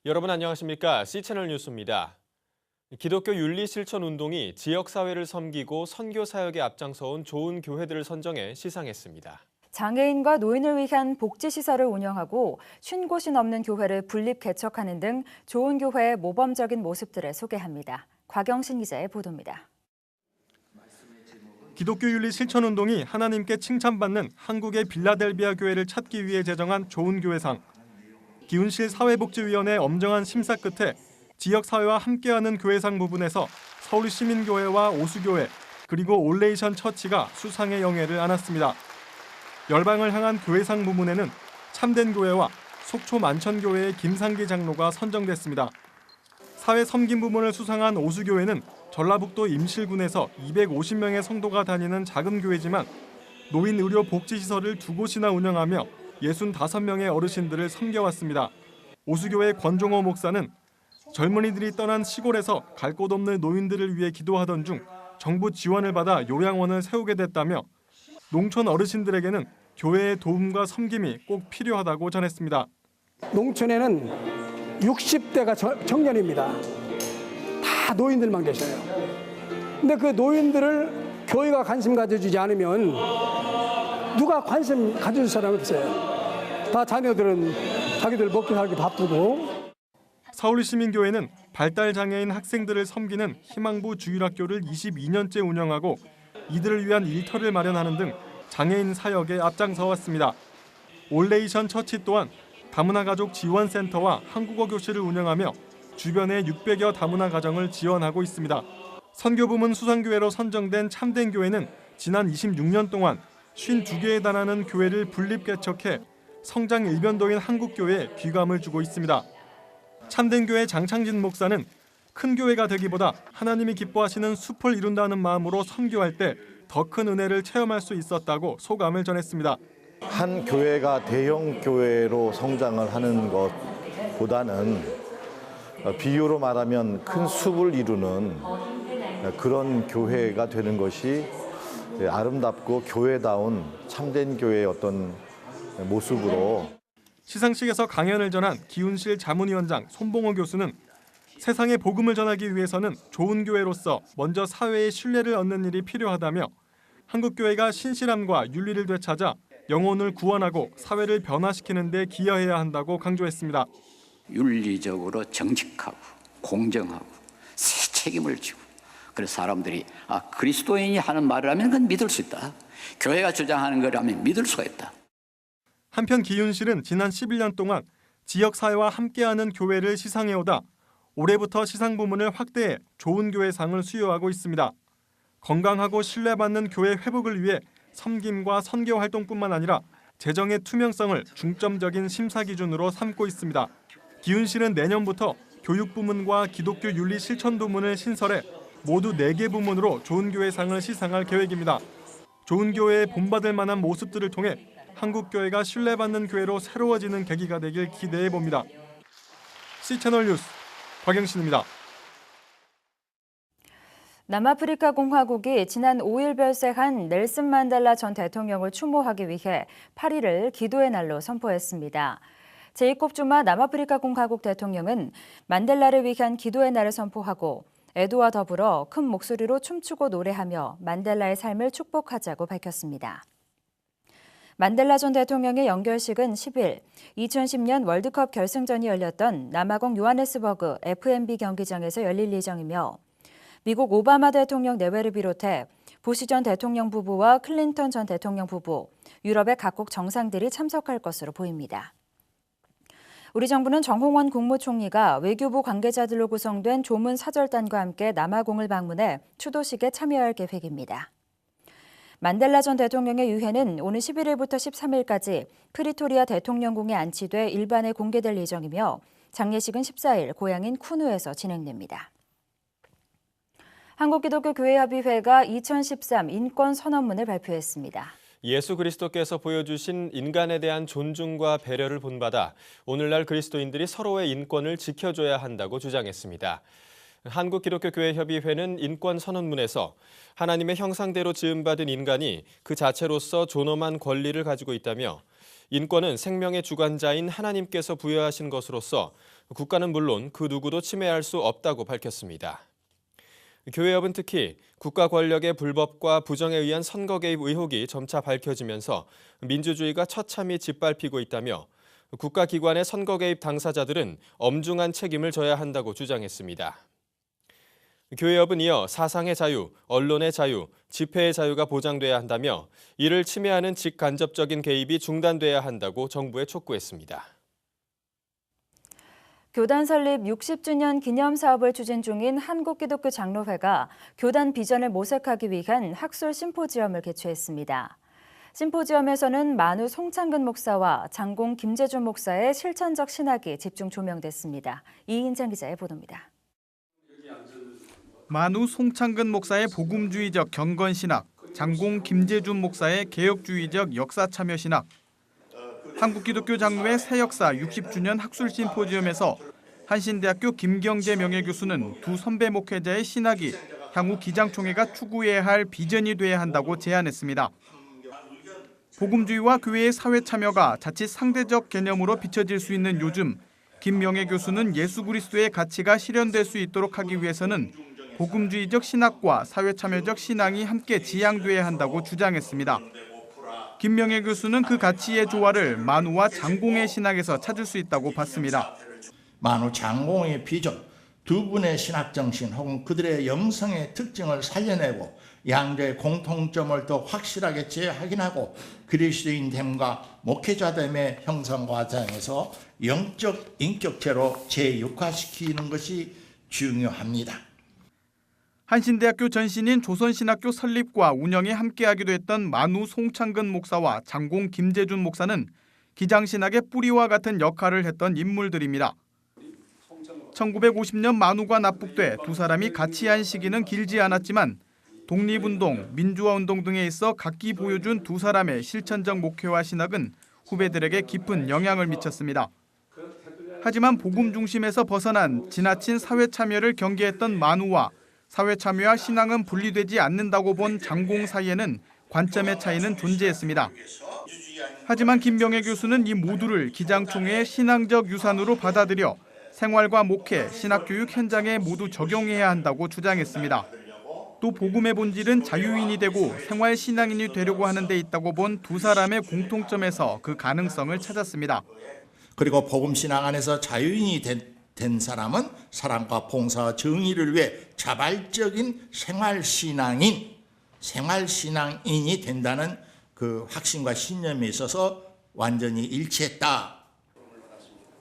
여러분 안녕하십니까? C채널 뉴스입니다. 기독교 윤리 실천 운동이 지역사회를 섬기고 선교 사역에 앞장서온 좋은 교회들을 선정해 시상했습니다. 장애인과 노인을 위한 복지시설을 운영하고 50곳이 넘는 교회를 분립 개척하는 등 좋은 교회의 모범적인 모습들을 소개합니다. 곽영신 기자의 보도입니다. 기독교 윤리 실천 운동이 하나님께 칭찬받는 한국의 빌라델비아 교회를 찾기 위해 제정한 좋은 교회상. 기훈실 사회복지위원회 엄정한 심사 끝에 지역사회와 함께하는 교회상 부분에서 서울시민교회와 오수교회 그리고 올레이션 처치가 수상의 영예를 안았습니다. 열방을 향한 교회상 부문에는 참된교회와 속초 만천교회의 김상기 장로가 선정됐습니다. 사회 섬김 부문을 수상한 오수교회는 전라북도 임실군에서 250명의 성도가 다니는 작은 교회지만 노인 의료 복지시설을 2곳이나 운영하며 65명의 어르신들을 섬겨왔습니다. 오수교회 권종호 목사는 젊은이들이 떠난 시골에서 갈 곳 없는 노인들을 위해 기도하던 중 정부 지원을 받아 요양원을 세우게 됐다며 농촌 어르신들에게는 교회의 도움과 섬김이 꼭 필요하다고 전했습니다. 농촌에는 60대가 청년입니다. 다 노인들만 계셔요. 근데 그 노인들을 교회가 관심 가져주지 않으면 누가 관심 가져줄 사람이 없어요. 다 자녀들은 자기들 먹고 살기 바쁘고. 서울시민교회는 발달장애인 학생들을 섬기는 희망부 주일학교를 22년째 운영하고 이들을 위한 일터를 마련하는 등 장애인 사역에 앞장서 왔습니다. 올레이션 처치 또한 다문화 가족 지원센터와 한국어 교실을 운영하며 주변의 600여 다문화 가정을 지원하고 있습니다. 선교부문 수상교회로 선정된 참된교회는 지난 26년 동안 52개에 달하는 교회를 분립 개척해 성장 일변도인 한국교회에 귀감을 주고 있습니다. 참된교회 장창진 목사는 큰 교회가 되기보다 하나님이 기뻐하시는 숲을 이룬다는 마음으로 선교할 때 더 큰 은혜를 체험할 수 있었다고 소감을 전했습니다. 한 교회가 대형 교회로 성장을 하는 것보다는 비유로 말하면 큰 숲을 이루는 그런 교회가 되는 것이 아름답고 교회다운 참된 교회의 어떤 모습으로. 시상식에서 강연을 전한 기훈실 자문위원장 손봉호 교수는 세상에 복음을 전하기 위해서는 좋은 교회로서 먼저 사회의 신뢰를 얻는 일이 필요하다며 한국교회가 신실함과 윤리를 되찾아 영혼을 구원하고 사회를 변화시키는 데 기여해야 한다고 강조했습니다. 윤리적으로 정직하고 공정하고 새 책임을 지고 그래서 사람들이 그리스도인이 하는 말을 하면 그건 믿을 수 있다. 교회가 주장하는 거라면 믿을 수가 있다. 한편 기훈실은 지난 11년 동안 지역사회와 함께하는 교회를 시상해오다 올해부터 시상 부문을 확대해 좋은 교회상을 수여하고 있습니다. 건강하고 신뢰받는 교회 회복을 위해 섬김과 선교 활동뿐만 아니라 재정의 투명성을 중점적인 심사 기준으로 삼고 있습니다. 기훈실은 내년부터 교육 부문과 기독교 윤리 실천 부문을 신설해 모두 4개 부문으로 좋은 교회상을 시상할 계획입니다. 좋은 교회에 본받을 만한 모습들을 통해 한국교회가 신뢰받는 교회로 새로워지는 계기가 되길 기대해 봅니다. C채널 뉴스 곽영신입니다. 남아프리카 공화국이 지난 5일 별세한 넬슨 만델라 전 대통령을 추모하기 위해 8일을 기도의 날로 선포했습니다. 제이콥 주마 남아프리카 공화국 대통령은 만델라를 위한 기도의 날을 선포하고 애도와 더불어 큰 목소리로 춤추고 노래하며 만델라의 삶을 축복하자고 밝혔습니다. 만델라 전 대통령의 연결식은 10일 2010년 월드컵 결승전이 열렸던 남아공 요하네스버그 FMB 경기장에서 열릴 예정이며 미국 오바마 대통령 내외를 비롯해 부시 전 대통령 부부와 클린턴 전 대통령 부부, 유럽의 각국 정상들이 참석할 것으로 보입니다. 우리 정부는 정홍원 국무총리가 외교부 관계자들로 구성된 조문 사절단과 함께 남아공을 방문해 추도식에 참여할 계획입니다. 만델라 전 대통령의 유해는 오는 11일부터 13일까지 프리토리아 대통령궁에 안치돼 일반에 공개될 예정이며 장례식은 14일 고향인 쿠누에서 진행됩니다. 한국기독교교회협의회가 2013 인권선언문을 발표했습니다. 예수 그리스도께서 보여주신 인간에 대한 존중과 배려를 본받아 오늘날 그리스도인들이 서로의 인권을 지켜줘야 한다고 주장했습니다. 한국기독교교회협의회는 인권선언문에서 하나님의 형상대로 지음받은 인간이 그 자체로서 존엄한 권리를 가지고 있다며 인권은 생명의 주관자인 하나님께서 부여하신 것으로서 국가는 물론 그 누구도 침해할 수 없다고 밝혔습니다. 교회협은 특히 국가 권력의 불법과 부정에 의한 선거 개입 의혹이 점차 밝혀지면서 민주주의가 처참히 짓밟히고 있다며 국가기관의 선거 개입 당사자들은 엄중한 책임을 져야 한다고 주장했습니다. 교회협은 이어 사상의 자유, 언론의 자유, 집회의 자유가 보장돼야 한다며 이를 침해하는 직간접적인 개입이 중단돼야 한다고 정부에 촉구했습니다. 교단 설립 60주년 기념 사업을 추진 중인 한국기독교 장로회가 교단 비전을 모색하기 위한 학술 심포지엄을 개최했습니다. 심포지엄에서는 만우 송창근 목사와 장공 김재준 목사의 실천적 신학이 집중 조명됐습니다. 이인찬 기자의 보도입니다. 만우 송창근 목사의 복음주의적 경건신학, 장공 김재준 목사의 개혁주의적 역사참여신학, 한국기독교 장로회 새역사 60주년 학술 심포지엄에서 한신대학교 김경재 명예교수는 두 선배 목회자의 신학이 향후 기장총회가 추구해야 할 비전이 돼야 한다고 제안했습니다. 복음주의와 교회의 사회 참여가 자칫 상대적 개념으로 비춰질 수 있는 요즘, 김 명예교수는 예수 그리스도의 가치가 실현될 수 있도록 하기 위해서는 복음주의적 신학과 사회 참여적 신앙이 함께 지향돼야 한다고 주장했습니다. 김명애 교수는 그 가치의 조화를 만우와 장공의 신학에서 찾을 수 있다고 봤습니다. 만우 장공의 비전, 두 분의 신학 정신 혹은 그들의 영성의 특징을 살려내고 양자의 공통점을 더 확실하게 재확인하고 그리스도인됨과 목회자됨의 형성 과정에서 영적 인격체로 재육화시키는 것이 중요합니다. 한신대학교 전신인 조선신학교 설립과 운영에 함께하기도 했던 만우 송창근 목사와 장공 김재준 목사는 기장신학의 뿌리와 같은 역할을 했던 인물들입니다. 1950년 만우가 납북돼 두 사람이 같이 한 시기는 길지 않았지만 독립운동, 민주화운동 등에 있어 각기 보여준 두 사람의 실천적 목회와 신학은 후배들에게 깊은 영향을 미쳤습니다. 하지만 복음 중심에서 벗어난 지나친 사회 참여를 경계했던 만우와 사회 참여와 신앙은 분리되지 않는다고 본 장공 사이에는 관점의 차이는 존재했습니다. 하지만 김명애 교수는 이 모두를 기장총회의 신앙적 유산으로 받아들여 생활과 목회, 신학교육 현장에 모두 적용해야 한다고 주장했습니다. 또 복음의 본질은 자유인이 되고 생활 신앙인이 되려고 하는 데 있다고 본 두 사람의 공통점에서 그 가능성을 찾았습니다. 그리고 복음 신앙 안에서 자유인이 된 사람은 사랑과 봉사와 정의를 위해 자발적인 생활신앙인이 된다는 그 확신과 신념에 있어서 완전히 일치했다.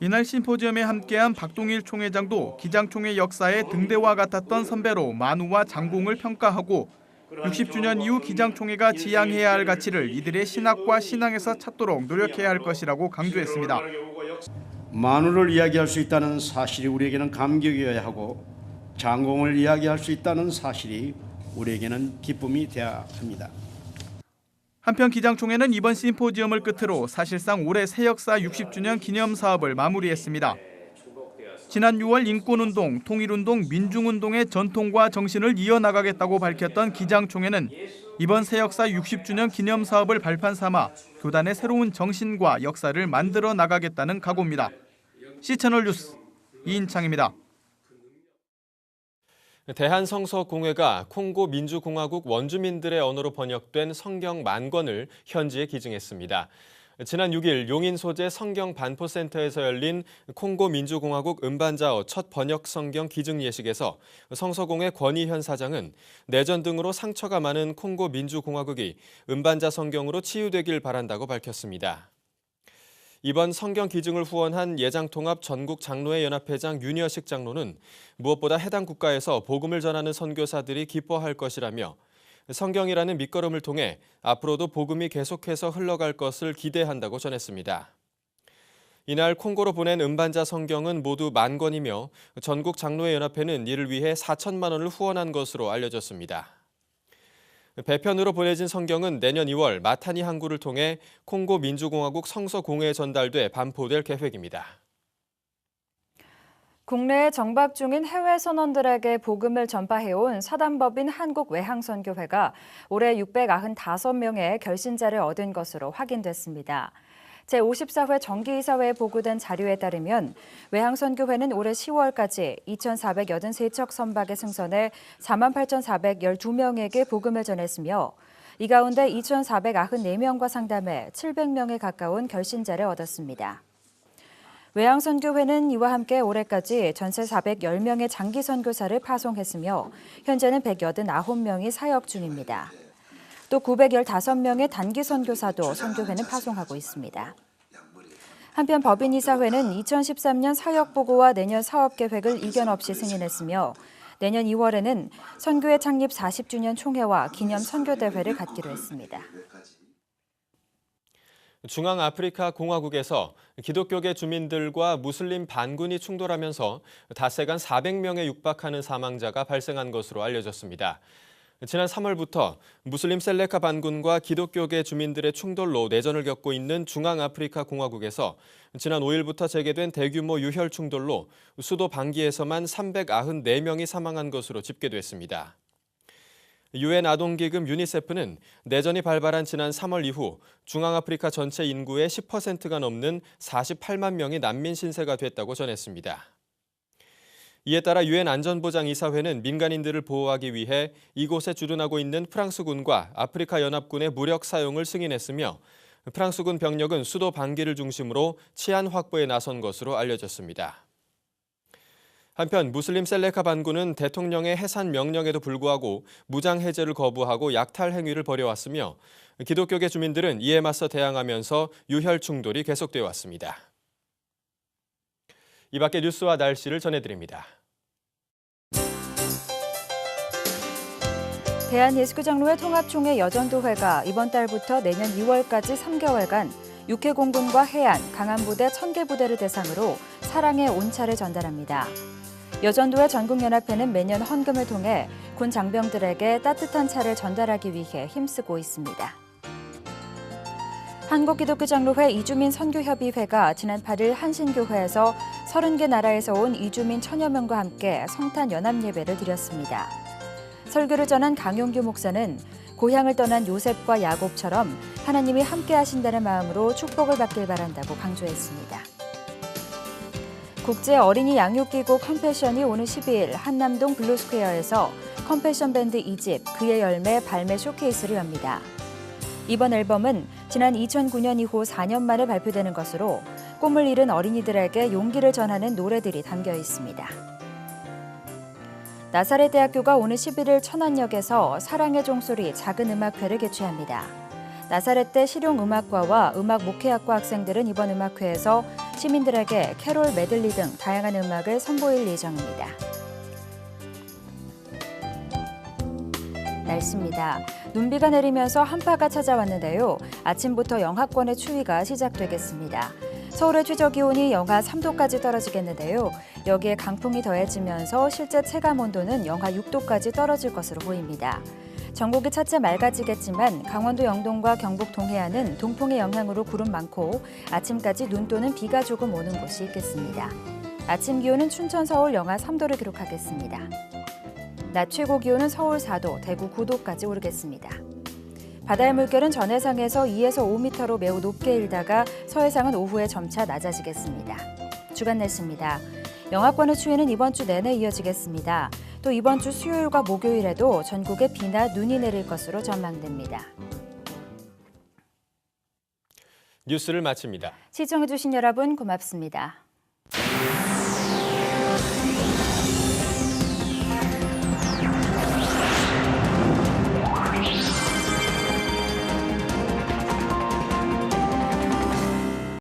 이날 심포지엄에 함께한 박동일 총회장도 기장총회 역사의 등대와 같았던 선배로 만우와 장공을 평가하고 60주년 이후 기장총회가 지향해야 할 가치를 이들의 신학과 신앙에서 찾도록 노력해야 할 것이라고 강조했습니다. 만우를 이야기할 수 있다는 사실이 우리에게는 감격이어야 하고 장공을 이야기할 수 있다는 사실이 우리에게는 기쁨이 되어야 합니다. 한편 기장총회는 이번 심포지엄을 끝으로 사실상 올해 새역사 60주년 기념 사업을 마무리했습니다. 지난 6월 인권운동, 통일운동, 민중운동의 전통과 정신을 이어나가겠다고 밝혔던 기장총회는 이번 새역사 60주년 기념 사업을 발판 삼아 교단의 새로운 정신과 역사를 만들어 나가겠다는 각오입니다. C채널 뉴스 이인창입니다. 대한성서공회가 콩고 민주공화국 원주민들의 언어로 번역된 성경 10,000권을 현지에 기증했습니다. 지난 6일 용인 소재 성경 반포센터에서 열린 콩고 민주공화국 음반자어 첫 번역 성경 기증 예식에서 성서공회 권희현 사장은 내전 등으로 상처가 많은 콩고 민주공화국이 음반자 성경으로 치유되길 바란다고 밝혔습니다. 이번 성경 기증을 후원한 예장통합 전국장로회 연합회장 윤여식 장로는 무엇보다 해당 국가에서 복음을 전하는 선교사들이 기뻐할 것이라며 성경이라는 밑거름을 통해 앞으로도 복음이 계속해서 흘러갈 것을 기대한다고 전했습니다. 이날 콩고로 보낸 음반자 성경은 모두 10,000권이며 전국장로회 연합회는 이를 위해 4천만 원을 후원한 것으로 알려졌습니다. 배편으로 보내진 성경은 내년 2월 마타니 항구를 통해 콩고 민주공화국 성서공회에 전달돼 반포될 계획입니다. 국내에 정박 중인 해외 선원들에게 복음을 전파해온 사단법인 한국외항선교회가 올해 695명의 결신자를 얻은 것으로 확인됐습니다. 제54회 정기이사회에 보고된 자료에 따르면 외항선교회는 올해 10월까지 2,483척 선박에 승선해 48,412명에게 복음을 전했으며 이 가운데 2,494명과 상담해 700명에 가까운 결신자를 얻었습니다. 외항선교회는 이와 함께 올해까지 전체 410명의 장기 선교사를 파송했으며 현재는 189명이 사역 중입니다. 또 915명의 단기 선교사도 선교회는 파송하고 있습니다. 한편 법인이사회는 2013년 사역보고와 내년 사업계획을 이견 없이 승인했으며 내년 2월에는 선교회 창립 40주년 총회와 기념 선교대회를 갖기로 했습니다. 중앙아프리카 공화국에서 기독교계 주민들과 무슬림 반군이 충돌하면서 닷새간 400명에 육박하는 사망자가 발생한 것으로 알려졌습니다. 지난 3월부터 무슬림 셀레카 반군과 기독교계 주민들의 충돌로 내전을 겪고 있는 중앙아프리카 공화국에서 지난 5일부터 재개된 대규모 유혈 충돌로 수도 방기에서만 394명이 사망한 것으로 집계됐습니다. 유엔 아동기금 유니세프는 내전이 발발한 지난 3월 이후 중앙아프리카 전체 인구의 10%가 넘는 48만 명이 난민 신세가 됐다고 전했습니다. 이에 따라 유엔 안전보장이사회는 민간인들을 보호하기 위해 이곳에 주둔하고 있는 프랑스군과 아프리카 연합군의 무력 사용을 승인했으며 프랑스군 병력은 수도 방기를 중심으로 치안 확보에 나선 것으로 알려졌습니다. 한편 무슬림 셀레카 반군은 대통령의 해산 명령에도 불구하고 무장 해제를 거부하고 약탈 행위를 벌여왔으며 기독교계 주민들은 이에 맞서 대항하면서 유혈 충돌이 계속되어 왔습니다. 이 밖의 뉴스와 날씨를 전해드립니다. 대한예수교장로회 통합총회 여전도회가 이번 달부터 내년 2월까지 3개월간 육해공군과 해안, 강한부대 1000개 부대를 대상으로 사랑의 온차를 전달합니다. 여전도회 전국연합회는 매년 헌금을 통해 군 장병들에게 따뜻한 차를 전달하기 위해 힘쓰고 있습니다. 한국기독교장로회 이주민 선교협의회가 지난 8일 한신교회에서 30개 나라에서 온 이주민 1000여 명과 함께 성탄 연합예배를 드렸습니다. 설교를 전한 강용규 목사는 고향을 떠난 요셉과 야곱처럼 하나님이 함께 하신다는 마음으로 축복을 받길 바란다고 강조했습니다. 국제 어린이 양육기구 컴패션이 오는 12일 한남동 블루스퀘어에서 컴패션 밴드 2집 그의 열매 발매 쇼케이스를 엽니다. 이번 앨범은 지난 2009년 이후 4년 만에 발표되는 것으로 꿈을 잃은 어린이들에게 용기를 전하는 노래들이 담겨 있습니다. 나사렛 대학교가 오는 11일 천안역에서 사랑의 종소리 작은 음악회를 개최합니다. 나사렛대 실용음악과와 음악목회학과 학생들은 이번 음악회에서 시민들에게 캐롤 메들리 등 다양한 음악을 선보일 예정입니다. 날씨입니다. 눈비가 내리면서 한파가 찾아왔는데요. 아침부터 영하권의 추위가 시작되겠습니다. 서울의 최저기온이 영하 3도까지 떨어지겠는데요. 여기에 강풍이 더해지면서 실제 체감온도는 영하 6도까지 떨어질 것으로 보입니다. 전국이 차츰 맑아지겠지만 강원도 영동과 경북 동해안은 동풍의 영향으로 구름 많고 아침까지 눈 또는 비가 조금 오는 곳이 있겠습니다. 아침 기온은 춘천, 서울 영하 3도를 기록하겠습니다. 낮 최고 기온은 서울 4도, 대구 9도까지 오르겠습니다. 바다의 물결은 전해상에서 2에서 5m로 매우 높게 일다가 서해상은 오후에 점차 낮아지겠습니다. 주간 날씨입니다. 영하권의 추위는 이번 주 내내 이어지겠습니다. 또 이번 주 수요일과 목요일에도 전국에 비나 눈이 내릴 것으로 전망됩니다. 뉴스를 마칩니다. 시청해주신 여러분 고맙습니다.